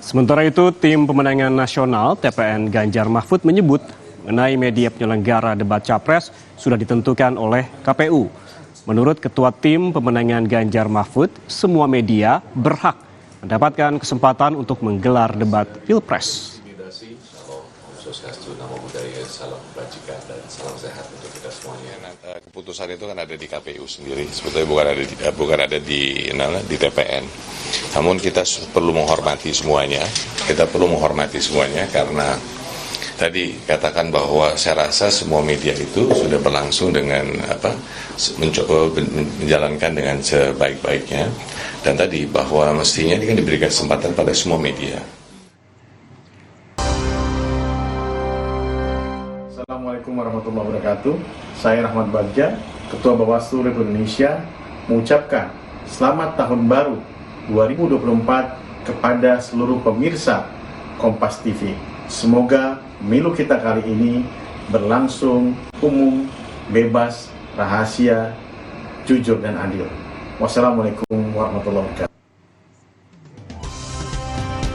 Sementara itu, Tim Pemenangan Nasional (TPN) Ganjar Mahfud menyebut mengenai media penyelenggara debat Capres sudah ditentukan oleh KPU. Menurut Ketua Tim Pemenangan Ganjar Mahfud, semua media berhak mendapatkan kesempatan untuk menggelar debat Pilpres. Salam kebajikan dan salam sehat untuk kita semuanya. Keputusan itu kan ada di KPU sendiri, sebetulnya bukan ada di TPN. Namun kita perlu menghormati semuanya. Kita perlu menghormati semuanya karena tadi katakan bahwa saya rasa semua media itu sudah berlangsung dengan mencoba menjalankan dengan sebaik-baiknya. Dan tadi bahwa mestinya ini kan diberikan kesempatan pada semua media. Assalamualaikum warahmatullahi wabarakatuh. Saya Rahmat Bagja, Ketua Bawaslu Republik Indonesia, mengucapkan selamat tahun baru 2024 kepada seluruh pemirsa Kompas TV. Semoga pemilu kita kali ini berlangsung umum, bebas, rahasia, jujur dan adil. Wassalamualaikum warahmatullahi wabarakatuh.